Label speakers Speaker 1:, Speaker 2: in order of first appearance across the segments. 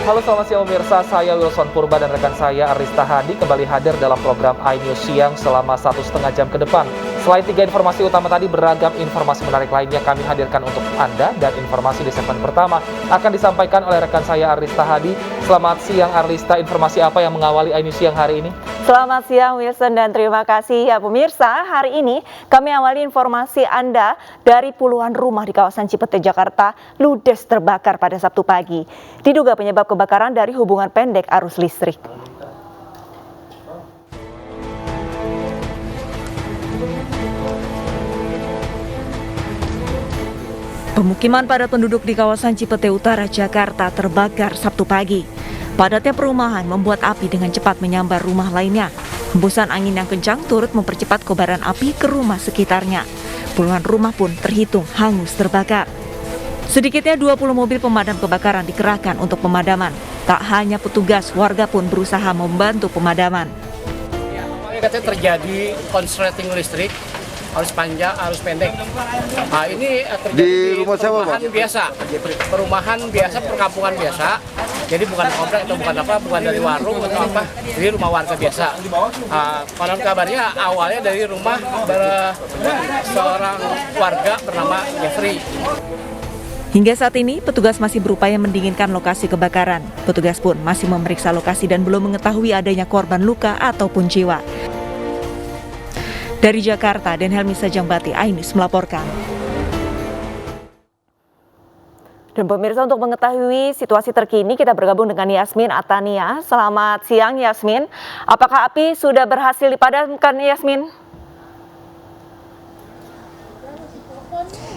Speaker 1: Halo selamat siang pemirsa, saya Wilson Purba dan rekan saya Arista Hadi kembali hadir dalam program iNews Siang selama 1,5 jam ke depan. Selain 3 informasi utama tadi, beragam informasi menarik lainnya kami hadirkan untuk Anda dan informasi di segmen pertama akan disampaikan oleh rekan saya Arista Hadi. Selamat siang Arista, informasi apa yang mengawali iNews Siang hari ini?
Speaker 2: Selamat siang Wilson dan terima kasih ya pemirsa. Hari ini kami awali informasi Anda dari puluhan rumah di kawasan Cipete, Jakarta ludes terbakar pada Sabtu pagi. Diduga penyebab kebakaran dari hubungan pendek arus listrik. Pemukiman padat penduduk di kawasan Cipete Utara, Jakarta terbakar Sabtu pagi. Padatnya perumahan membuat api dengan cepat menyambar rumah lainnya. Hembusan angin yang kencang turut mempercepat kobaran api ke rumah sekitarnya. Puluhan rumah pun terhitung hangus terbakar. Sedikitnya 20 mobil pemadam kebakaran dikerahkan untuk pemadaman. Tak hanya petugas, warga pun berusaha membantu pemadaman.
Speaker 3: Katanya terjadi konsleting listrik, arus panjang, arus pendek. Nah, ini terjadi di
Speaker 4: rumah siapa,
Speaker 3: perumahan
Speaker 4: Pak?
Speaker 3: biasa, perumahan biasa, perkampungan biasa. Jadi bukan komplek atau bukan apa, bukan dari warung atau apa, jadi rumah warga biasa. Konon kabarnya awalnya dari rumah seorang warga bernama Jeffrey.
Speaker 2: Hingga saat ini, petugas masih berupaya mendinginkan lokasi kebakaran. Petugas pun masih memeriksa lokasi dan belum mengetahui adanya korban luka ataupun jiwa. Dari Jakarta, Den Helmi Sajangbati, iNews melaporkan. Dan pemirsa, untuk mengetahui situasi terkini, kita bergabung dengan Yasmin Atania. Selamat siang Yasmin. Apakah api sudah berhasil dipadamkan Yasmin?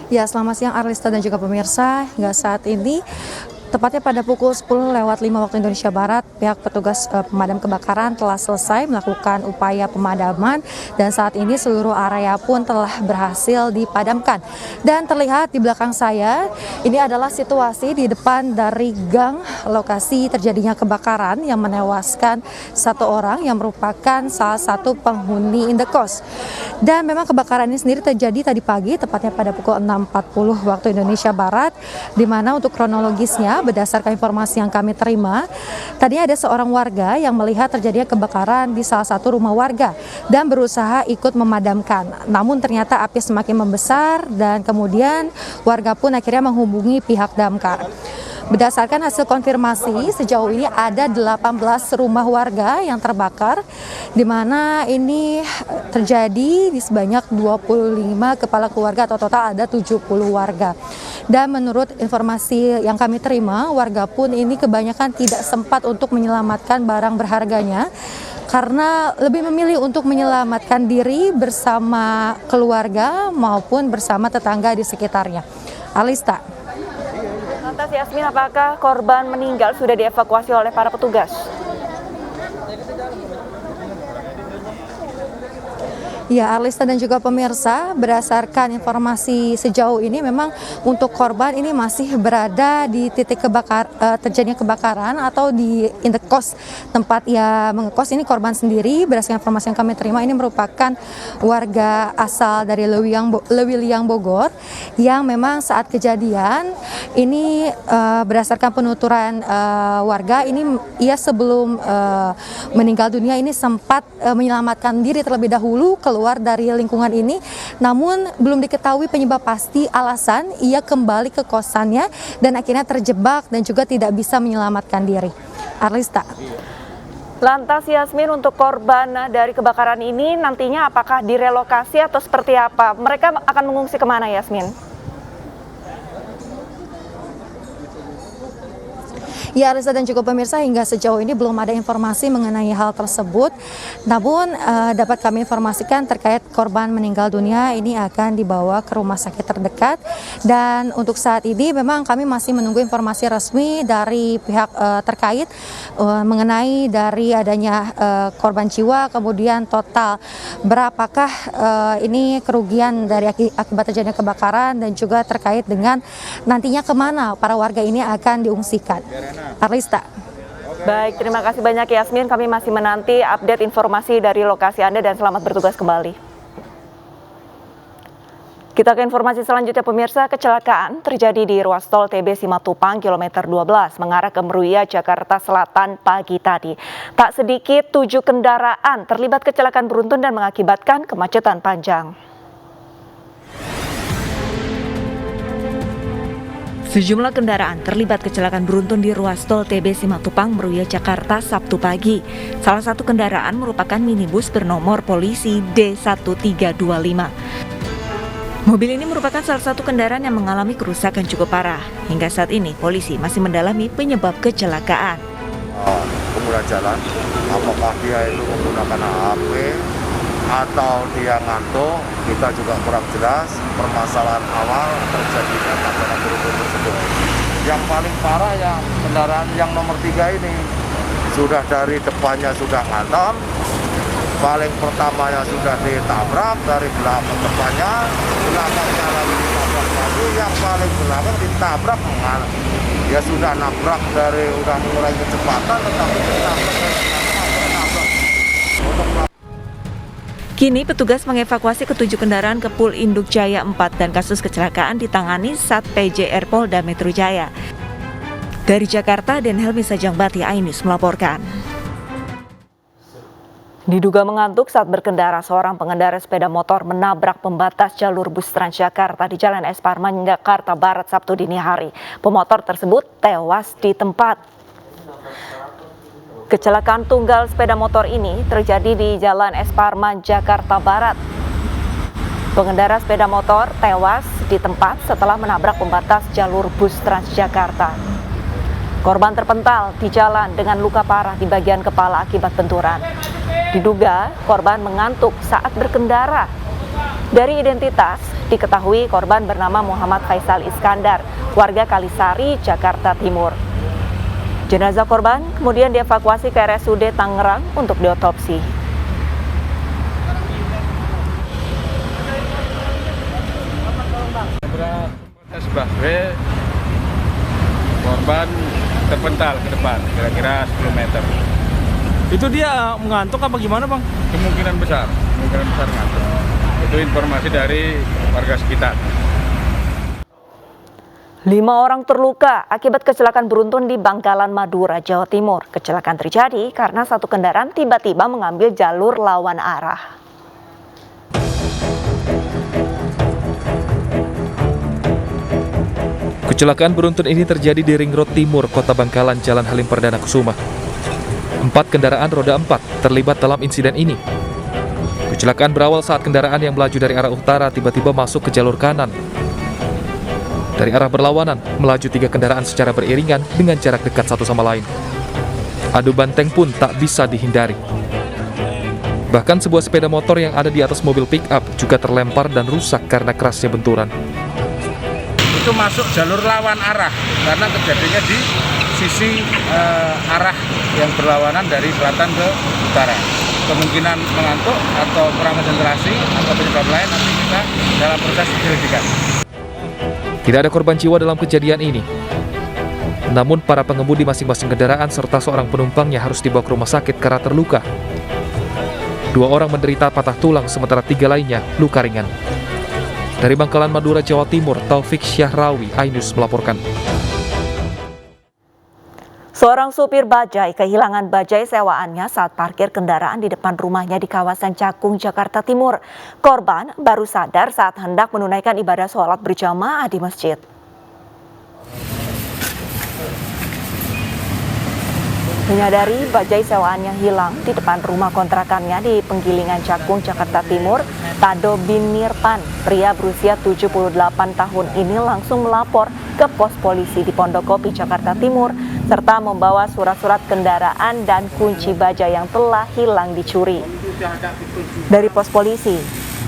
Speaker 5: Ya, selamat siang Arlista dan juga pemirsa. Hingga saat ini, tepatnya pada pukul 10:05 waktu Indonesia Barat, pihak petugas pemadam kebakaran telah selesai melakukan upaya pemadaman dan saat ini seluruh area pun telah berhasil dipadamkan. Dan terlihat di belakang saya, ini adalah situasi di depan dari gang lokasi terjadinya kebakaran yang menewaskan satu orang yang merupakan salah satu penghuni indekos. Dan memang kebakaran ini sendiri terjadi tadi pagi, tepatnya pada pukul 6.40 waktu Indonesia Barat, di mana untuk kronologisnya, berdasarkan informasi yang kami terima, tadinya ada seorang warga yang melihat terjadinya kebakaran di salah satu rumah warga dan berusaha ikut memadamkan. Namun ternyata api semakin membesar dan kemudian warga pun akhirnya menghubungi pihak damkar. Berdasarkan hasil konfirmasi, sejauh ini ada 18 rumah warga yang terbakar, di mana ini terjadi di sebanyak 25 kepala keluarga atau total ada 70 warga. Dan menurut informasi yang kami terima, warga pun ini kebanyakan tidak sempat untuk menyelamatkan barang berharganya, karena lebih memilih untuk menyelamatkan diri bersama keluarga maupun bersama tetangga di sekitarnya. Alista.
Speaker 2: Lantas Yasmin, apakah korban meninggal sudah dievakuasi oleh para petugas?
Speaker 5: Ya, Arlista dan juga pemirsa, berdasarkan informasi sejauh ini memang untuk korban ini masih berada di titik terjadinya kebakaran atau di indekos tempat ia mengekos. Ini korban sendiri, berdasarkan informasi yang kami terima, ini merupakan warga asal dari Lewiliang Bogor yang memang saat kejadian ini berdasarkan penuturan warga ini ia sebelum meninggal dunia ini sempat menyelamatkan diri terlebih dahulu keluar dari lingkungan ini, namun belum diketahui penyebab pasti alasan ia kembali ke kosannya dan akhirnya terjebak dan juga tidak bisa menyelamatkan diri. Arlista.
Speaker 2: Lantas Yasmin, untuk korban dari kebakaran ini nantinya apakah direlokasi atau seperti apa? Mereka akan mengungsi kemana Yasmin?
Speaker 5: Ya, Arisa dan juga pemirsa, hingga sejauh ini belum ada informasi mengenai hal tersebut. Namun dapat kami informasikan terkait korban meninggal dunia ini akan dibawa ke rumah sakit terdekat. Dan untuk saat ini memang kami masih menunggu informasi resmi dari pihak terkait mengenai dari adanya korban jiwa, kemudian total berapakah ini kerugian dari akibat terjadinya kebakaran dan juga terkait dengan nantinya kemana para warga ini akan diungsikan. Arlista.
Speaker 2: Baik, terima kasih banyak Yasmin. Kami masih menanti update informasi dari lokasi Anda dan selamat bertugas kembali. Kita ke informasi selanjutnya pemirsa, kecelakaan terjadi di ruas tol TB Simatupang kilometer 12 mengarah ke Meruya, Jakarta Selatan pagi tadi. Tak sedikit 7 kendaraan terlibat kecelakaan beruntun dan mengakibatkan kemacetan panjang. Sejumlah kendaraan terlibat kecelakaan beruntun di ruas tol TB Simatupang, Meruya, Jakarta Sabtu pagi. Salah satu kendaraan merupakan minibus bernomor polisi D1325. Mobil ini merupakan salah satu kendaraan yang mengalami kerusakan cukup parah. Hingga saat ini, polisi masih mendalami penyebab kecelakaan.
Speaker 4: Pengguna jalan, apakah dia itu menggunakan HP atau dia ngantuk, kita juga kurang jelas. Permasalahan awal terjadinya tabrakan beruntun tersebut. Yang paling parah ya kendaraan yang nomor 3 ini. Sudah dari depannya sudah ngantam, paling pertamanya sudah ditabrak dari belakang depannya, belakangnya lagi ditabrak lagi, yang paling belakang ditabrak ya sudah nabrak dari udah mengurangi kecepatan tetapi ditabrak untuk.
Speaker 2: Kini petugas mengevakuasi ke-7 kendaraan ke Pul Induk Jaya 4 dan kasus kecelakaan ditangani Sat PJR Polda Metro Jaya. Dari Jakarta, Den Helmi Sajangbati, iNews melaporkan. Diduga mengantuk saat berkendara, seorang pengendara sepeda motor menabrak pembatas jalur bus Transjakarta di Jalan Es Parman, Jakarta Barat Sabtu dini hari. Pemotor tersebut tewas di tempat. Kecelakaan tunggal sepeda motor ini terjadi di Jalan Es Parman, Jakarta Barat. Pengendara sepeda motor tewas di tempat setelah menabrak pembatas jalur bus Transjakarta. Korban terpental di jalan dengan luka parah di bagian kepala akibat benturan. Diduga korban mengantuk saat berkendara. Dari identitas diketahui korban bernama Muhammad Faisal Iskandar, warga Kalisari, Jakarta Timur. Jenazah korban kemudian dievakuasi ke RSUD Tangerang untuk diotopsi.
Speaker 6: Sebabnya korban terpental ke depan, kira-kira 10 meter.
Speaker 7: Itu dia mengantuk apa gimana, Bang?
Speaker 6: Kemungkinan besar ngantuk. Itu informasi dari warga sekitar.
Speaker 2: 5 orang terluka akibat kecelakaan beruntun di Bangkalan, Madura, Jawa Timur. Kecelakaan terjadi karena satu kendaraan tiba-tiba mengambil jalur lawan arah.
Speaker 1: Kecelakaan beruntun ini terjadi di Ring Road Timur, Kota Bangkalan, Jalan Halim Perdana Kusuma. 4 kendaraan roda 4 terlibat dalam insiden ini. Kecelakaan berawal saat kendaraan yang melaju dari arah utara tiba-tiba masuk ke jalur kanan. Dari arah berlawanan, melaju 3 kendaraan secara beriringan dengan jarak dekat satu sama lain. Adu banteng pun tak bisa dihindari. Bahkan sebuah sepeda motor yang ada di atas mobil pick-up juga terlempar dan rusak karena kerasnya benturan.
Speaker 6: Itu masuk jalur lawan arah karena kejadiannya di sisi arah yang berlawanan dari selatan ke utara. Kemungkinan mengantuk atau kurang konsentrasi atau penyebab lain nanti kita dalam proses penyelidikan.
Speaker 1: Tidak ada korban jiwa dalam kejadian ini. Namun para pengemudi masing-masing kendaraan serta seorang penumpangnya harus dibawa ke rumah sakit karena terluka. 2 orang menderita patah tulang sementara 3 lainnya luka ringan. Dari Bangkalan, Madura, Jawa Timur, Taufik Syahrawi, iNews melaporkan.
Speaker 2: Seorang supir bajai kehilangan bajai sewaannya saat parkir kendaraan di depan rumahnya di kawasan Cakung, Jakarta Timur. Korban baru sadar saat hendak menunaikan ibadah sholat berjamaah di masjid. Menyadari bajai sewaannya hilang di depan rumah kontrakannya di Penggilingan Cakung, Jakarta Timur, Tado bin Nirpan, pria berusia 78 tahun ini langsung melapor ke pos polisi di Pondokopi, Jakarta Timur, serta membawa surat-surat kendaraan dan kunci bajai yang telah hilang dicuri. Dari pos polisi,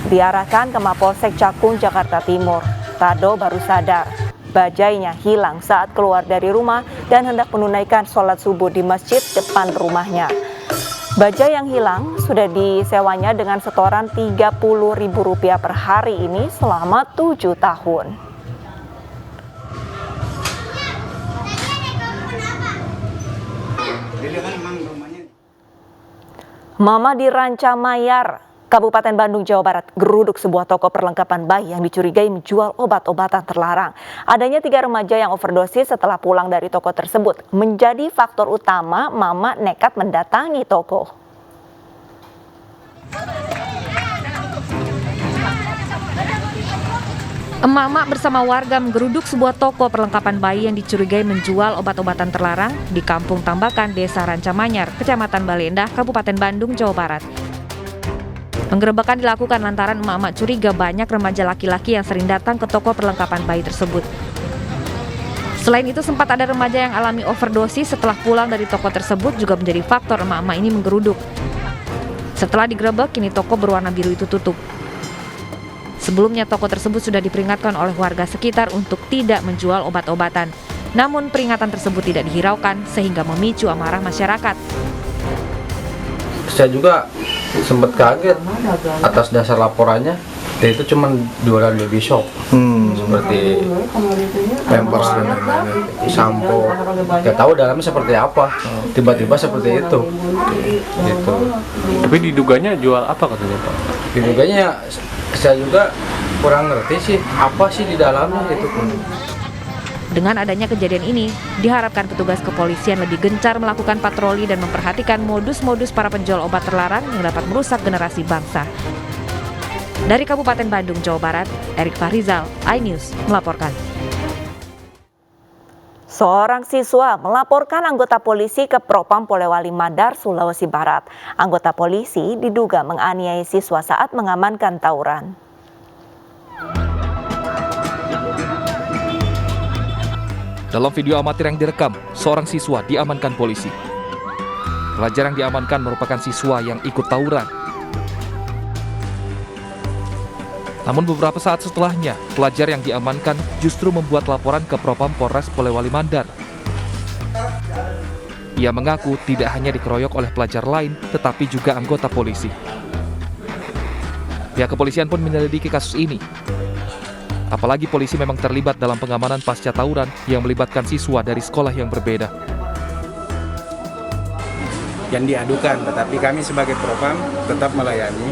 Speaker 2: diarahkan ke Mapolsek Cakung, Jakarta Timur. Tado baru sadar bajainya hilang saat keluar dari rumah dan hendak menunaikan sholat subuh di masjid depan rumahnya. Bajai yang hilang sudah disewanya dengan setoran Rp30.000 per hari ini selama 7 tahun. Mama di Rancamayar Kabupaten Bandung, Jawa Barat geruduk sebuah toko perlengkapan bayi yang dicurigai menjual obat-obatan terlarang. Adanya 3 remaja yang overdosis setelah pulang dari toko tersebut menjadi faktor utama mama nekat mendatangi toko. Emak-emak bersama warga menggeruduk sebuah toko perlengkapan bayi yang dicurigai menjual obat-obatan terlarang di Kampung Tambakan, Desa Rancamanyar, Kecamatan Bale Endah, Kabupaten Bandung, Jawa Barat. Penggerebekan dilakukan lantaran emak-emak curiga banyak remaja laki-laki yang sering datang ke toko perlengkapan bayi tersebut. Selain itu, sempat ada remaja yang alami overdosis setelah pulang dari toko tersebut juga menjadi faktor emak-emak ini menggeruduk. Setelah digerebek, kini toko berwarna biru itu tutup. Sebelumnya toko tersebut sudah diperingatkan oleh warga sekitar untuk tidak menjual obat-obatan. Namun peringatan tersebut tidak dihiraukan sehingga memicu amarah masyarakat.
Speaker 8: Saya juga sempat kaget atas dasar laporannya. Dia itu cuma jualan baby shop, seperti pampers dan lain-lain, sampo. Gak tahu dalamnya seperti apa. Tiba-tiba seperti itu. Gitu.
Speaker 7: Tapi diduganya jual apa katanya Pak?
Speaker 8: Diduganya saya juga kurang ngerti sih apa sih di dalamnya gitu.
Speaker 2: Dengan adanya kejadian ini, diharapkan petugas kepolisian lebih gencar melakukan patroli dan memperhatikan modus-modus para penjual obat terlarang yang dapat merusak generasi bangsa. Dari Kabupaten Bandung, Jawa Barat, Erik Fahrizal, iNews melaporkan. Seorang siswa melaporkan anggota polisi ke Propam Polewali Mandar, Sulawesi Barat. Anggota polisi diduga menganiaya siswa saat mengamankan tawuran.
Speaker 1: Dalam video amatir yang direkam, seorang siswa diamankan polisi. Pelajar yang diamankan merupakan siswa yang ikut tawuran. Namun beberapa saat setelahnya, pelajar yang diamankan justru membuat laporan ke Propam Polres Polewali Mandar. Ia mengaku tidak hanya dikeroyok oleh pelajar lain, tetapi juga anggota polisi. Pihak kepolisian pun menyelidiki kasus ini. Apalagi polisi memang terlibat dalam pengamanan pasca tawuran yang melibatkan siswa dari sekolah yang berbeda.
Speaker 6: Yang diadukan, tetapi kami sebagai Propam tetap melayani.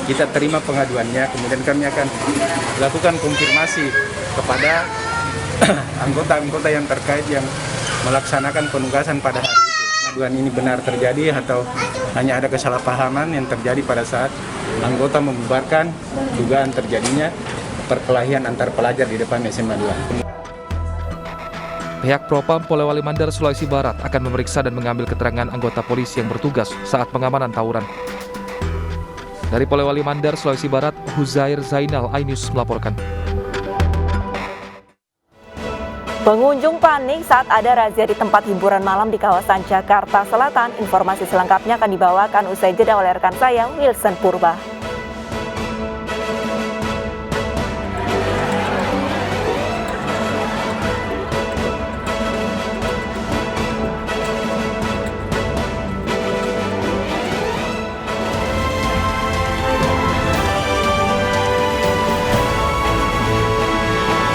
Speaker 6: Kita terima pengaduannya, kemudian kami akan lakukan konfirmasi kepada anggota-anggota yang terkait yang melaksanakan penugasan pada hari itu. Pengaduan ini benar terjadi atau hanya ada kesalahpahaman yang terjadi pada saat anggota membubarkan dugaan terjadinya perkelahian antar pelajar di depan SMA 2.
Speaker 1: Pihak Propam Polewali Mandar, Sulawesi Barat akan memeriksa dan mengambil keterangan anggota polisi yang bertugas saat pengamanan tawuran. Dari Polewali Mandar, Sulawesi Barat, Huzair Zainal, iNews melaporkan.
Speaker 2: Pengunjung panik saat ada razia di tempat hiburan malam di kawasan Jakarta Selatan. Informasi selengkapnya akan dibawakan usai jeda oleh rekan saya, Wilson Purba.